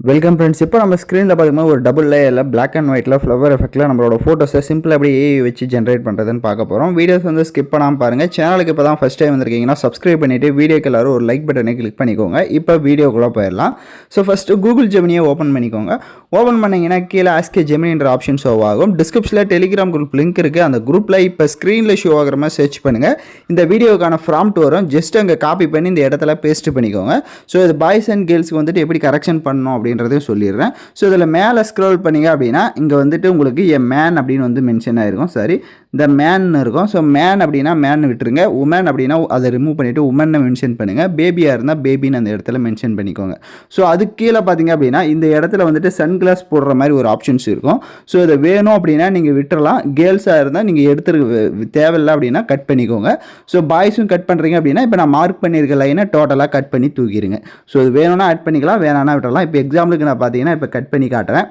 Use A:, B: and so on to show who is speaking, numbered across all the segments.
A: Welcome friends. இப்போ நம்ம ஸ்க்ரீனில் பார்த்தீங்கன்னா ஒரு டபுள் லேயரில் பிளாக் அண்ட் ஒயிட்டில் ஃப்ளவர் எஃபெக்ட்டில் நம்மளோட ஃபோட்டோஸை சிம்பிளாக அப்படியே ஏஐ வச்சு ஜென்ரேட் பண்ணுறதுன்னு பார்க்க போகிறோம். வீடியோஸ் வந்து ஸ்கிப் பண்ணாமல் பாருங்கள். சேனலுக்கு இப்போ தான் ஃபஸ்ட் டைம் வந்திருக்கீங்கன்னா சப்ஸ்கிரைப் பண்ணிவிட்டு வீடியோக்கு எல்லாரும் ஒரு லைக் பட்டனை கிளிக் பண்ணிக்கோங்க. இப்போ வீடியோக்குள்ளே போயிடலாம். ஸோ ஃபஸ்ட்டு கூகுள் ஜெமினியை ஓப்பன் பண்ணிக்கோங்க. ஓப்பன் பண்ணிங்கன்னா கீழே ஆஸ்க் ஜெமினின்ற ஆப்ஷன் ஷோ ஆகும். டிஸ்கிரிப்ஷனில் டெலிகிராம் குரூப் லிங்க் இருக்குது. அந்த குரூப்பில் இப்போ ஸ்க்ரீனில் ஷோ ஆகிற மாதிரி சர்ச் பண்ணுங்கள். இந்த வீடியோக்கான ப்ராம்ப்ட் வரும். ஜஸ்ட் அங்கே காப்பி பண்ணி இந்த இடத்துல பேஸ்ட் பண்ணிக்கோங்க. ஸோ இது பாய்ஸ் அண்ட் கேர்ள்ஸ்க்கு வந்துட்டு எப்படி கரெக்ஷன் பண்ணணும் அப்படின்றதையும் சொல்லிடுறேன். ஸோ இதில் மேலே ஸ்க்ரோல் பண்ணிங்க அப்படின்னா இங்கே வந்துட்டு உங்களுக்கு எ மேன் அப்படின்னு வந்து மென்ஷன் ஆகிருக்கும். சரி, இந்த மேன் இருக்கும். ஸோ மேன் அப்படின்னா மேன் விட்டுருங்க. உமன் அப்படின்னா அதை ரிமூவ் பண்ணிவிட்டு உமனை மென்ஷன் பண்ணுங்கள். பேபியாக இருந்தால் பேபின்னு அந்த இடத்துல மென்ஷன் பண்ணிக்கோங்க. ஸோ அதுக்கு கீழே பார்த்தீங்க அப்படின்னா இந்த இடத்துல வந்துட்டு சன்கிளாஸ் போடுற மாதிரி ஒரு ஆப்ஷன்ஸ் இருக்கும். ஸோ இதை வேணும் அப்படின்னா நீங்கள் விட்டுறலாம். கேர்ள்ஸாக இருந்தால் நீங்கள் எடுத்துருக்க தேவையில்லை அப்படின்னா கட் பண்ணிக்கோங்க. ஸோ பாய்ஸும் கட் பண்ணுறீங்க அப்படின்னா இப்போ நான் மார்க் பண்ணியிருக்க லைனை டோட்டலாக கட் பண்ணி தூக்கிடுங்க. ஸோ இது வேணும்னா ஆட் பண்ணிக்கலாம், வேணான்னா விட்டுறலாம். இப்போ எக்ஸாம்பிளுக்கு நான் பார்த்தீங்கன்னா இப்போ கட் பண்ணி காட்டுறேன்.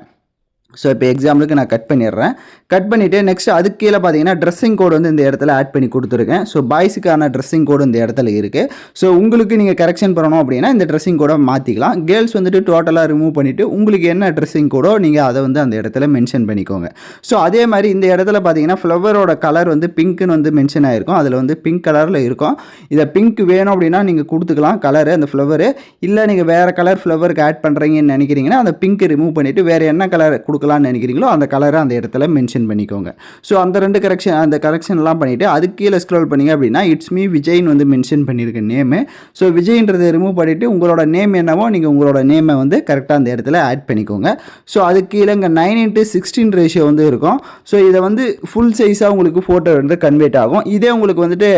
A: ஸோ இப்போ எக்ஸாம்பிளுக்கு நான் கட் பண்ணிடுறேன். கட் பண்ணிவிட்டு நெக்ஸ்ட் அதுக்கு கீழே பார்த்தீங்கன்னா ட்ரெஸ்ஸிங் கோடு வந்து இந்த இடத்துல ஆட் பண்ணி கொடுத்துருக்கேன். ஸோ பாய்ஸுக்கான ட்ரெஸ்ஸிங் கோடு இந்த இடத்துல இருக்குது. ஸோ உங்களுக்கு நீங்கள் கரெக்ஷன் பண்ணணும் அப்படின்னா இந்த ட்ரெஸ்ஸிங் கோடை மாற்றிக்கலாம். கேர்ள்ஸ் வந்துட்டு டோட்டலாக ரிமூவ் பண்ணிவிட்டு உங்களுக்கு என்ன ட்ரெஸ்ஸிங் கோடோ நீங்கள் அதை வந்து அந்த இடத்துல மென்ஷன் பண்ணிக்கோங்க. ஸோ அதே மாதிரி இந்த இடத்துல பார்த்தீங்கன்னா ஃப்ளவரோட கலர் வந்து பிங்க்குன்னு வந்து மென்ஷன் ஆகிருக்கும். அதில் வந்து பிங்க் கலரில் இருக்கும். இதை பிங்க் வேணும் அப்படின்னா நீங்கள் கொடுத்துக்கலாம் கலரு அந்த ஃப்ளவரு. இல்லை நீங்கள் வேறு கலர் ஃப்ளவருக்கு ஆட் பண்ணுறீங்கன்னு நினைக்கிறீங்கன்னா அந்த பிங்க் ரிமூவ் பண்ணிவிட்டு வேறு என்ன கலர் நினைக்கிறீங்களோ அந்த கலரை அந்த இடத்துல மென்ஷன் பண்ணிக்கோங்க. ஸோ அந்த ரெண்டு கரெக்ஷன்லாம் பண்ணிவிட்டு அதுக்கு கீழே ஸ்க்ரோல் பண்ணிங்க அப்படின்னா இட்ஸ் மீ விஜய்னு வந்து மென்ஷன் பண்ணியிருக்க நேமு. ஸோ விஜய்ன்றதை ரிமூவ் பண்ணிவிட்டு உங்களோட நேம் என்னவோ நீங்கள் உங்களோட நேமை வந்து கரெக்டாக அந்த இடத்துல ஆட் பண்ணிக்கோங்க. ஸோ அதுக்கு கீழே இங்கே 9:16 ரேஷியோ வந்து இருக்கும். ஸோ இதை வந்து ஃபுல் சைஸாக உங்களுக்கு ஃபோட்டோ வந்து கன்வெர்ட் ஆகும். இதே உங்களுக்கு வந்துட்டு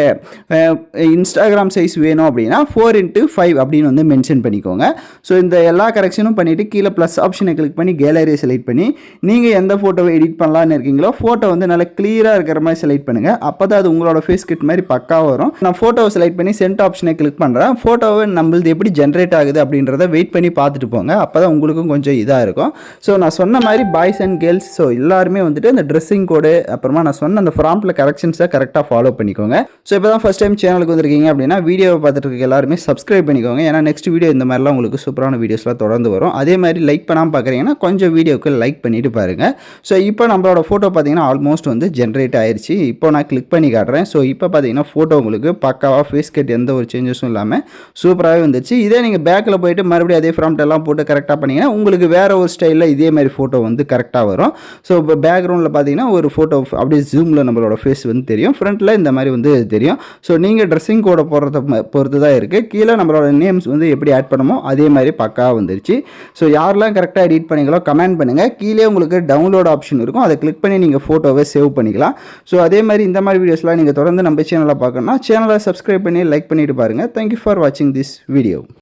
A: இன்ஸ்டாகிராம் சைஸ் வேணும் அப்படின்னா 4:5 அப்படின்னு வந்து மென்ஷன் பண்ணிக்கோங்க. ஸோ இந்த எல்லா கரெக்ஷனும் பண்ணிவிட்டு கீழே ப்ளஸ் ஆப்ஷனை கிளிக் பண்ணி கேலரியை செலக்ட் பண்ணி நீங்கள் எந்த ஃபோட்டோவை எடிட் பண்ணலான்னு இருக்கீங்களோ ஃபோட்டோ வந்து நல்லா கிளியராக இருக்கிற மாதிரி செலக்ட் பண்ணுங்கள். அப்போ தான் அது உங்களோட ஃபேஸ் கிட் மாதிரி பக்காவாக வரும். நான் ஃபோட்டோவை செலக்ட் பண்ணி சென்ட் ஆப்ஷனை கிளிக் பண்ணுறேன். ஃபோட்டோவை நம்மளது எப்படி ஜென்ரேட் ஆகுது அப்படின்றத வெயிட் பண்ணி பார்த்துட்டு போங்க. அப்போ தான் உங்களுக்கும் கொஞ்சம் இதாக இருக்கும். ஸோ நான் சொன்ன மாதிரி பாய்ஸ் அண்ட் கேர்ள்ஸ் ஸோ எல்லாருமே வந்துட்டு அந்த ட்ரெஸ்ஸிங் கோடு அப்புறமா நான் சொன்ன அந்த ப்ராம்ப்டில் கரெக்ஷன்ஸை கரெக்டாக ஃபாலோ பண்ணிக்கோங்க. ஸோ இப்போ தான் ஃபஸ்ட் டைம் சேனலுக்கு வந்திருக்கீங்க அப்படின்னா வீடியோவை பார்த்துட்டு இருக்க எல்லாருமே சப்ஸ்கிரைப் பண்ணிக்கோங்க. ஏன்னா நெக்ஸ்ட் வீடியோ இந்த மாதிரிலாம் உங்களுக்கு சூப்பரான வீடியோஸ்லாம் தொடர்ந்து வரும். அதே மாதிரி லைக் பண்ணாமல் பார்க்குறீங்கன்னா கொஞ்சம் வீடியோக்கு லைக் பண்ணிட்டு பாருங்கள். ஸோ இப்போ நம்மளோட ஃபோட்டோ பார்த்தீங்கன்னா ஆல்மோஸ்ட் வந்து ஜென்ரேட் ஆயிடுச்சு. இப்போ நான் கிளிக் பண்ணி காட்டுறேன். ஸோ இப்போ பார்த்தீங்கன்னா ஃபோட்டோ உங்களுக்கு பக்காவாக ஃபேஸ் கட் எந்த ஒரு சேஞ்சஸும் இல்லாமல் சூப்பராகவே வந்துச்சு. இதே நீங்கள் பேக்கில் போயிட்டு மறுபடியும் அதே ஃப்ராம்ட் எல்லாம் போட்டு கரெக்டாக பண்ணிங்கன்னா உங்களுக்கு வேறு ஒரு ஸ்டைலில் இதே மாதிரி ஃபோட்டோ வந்து கரெக்டாக வரும். ஸோ இப்போ பேக்ரவுண்டில் பார்த்தீங்கன்னா ஒரு ஃபோட்டோ அப்படியே ஜூமில் நம்மளோட ஃபேஸ் வந்து தெரியும். ஃப்ரண்ட்டில் இந்த மாதிரி வந்து தெரியும். ஸோ நீங்கள் ட்ரெஸ்ஸிங் கோடை போடுறத பொறுத்து தான் இருக்குது. கீழே நம்மளோட நேம்ஸ் வந்து எப்படி ஆட் பண்ணுமோ அதே மாதிரி பக்காவாக வந்துருச்சு. ஸோ யாரெல்லாம் கரெக்டாக எடிட் பண்ணிங்களோ கமெண்ட் பண்ணுங்கள். கீழே உங்களுக்கு டவுன்லோட் ஆப்ஷன் இருக்கும். அதை கிளிக் பண்ணி நீங்கள் ஃபோட்டோவை சேவ் பண்ணிக்கலாம். ஸோ அதே மாதிரி இந்த மாதிரி வீடியோஸ்லாம் நீங்கள் தொடர்ந்து நம்ம சேனலில் பார்க்கணும்னா சேனலை சப்ஸ்கிரைப் பண்ணி லைக் பண்ணிட்டு பாருங்கள். தேங்க்யூ ஃபார் வாட்சிங் திஸ் வீடியோ.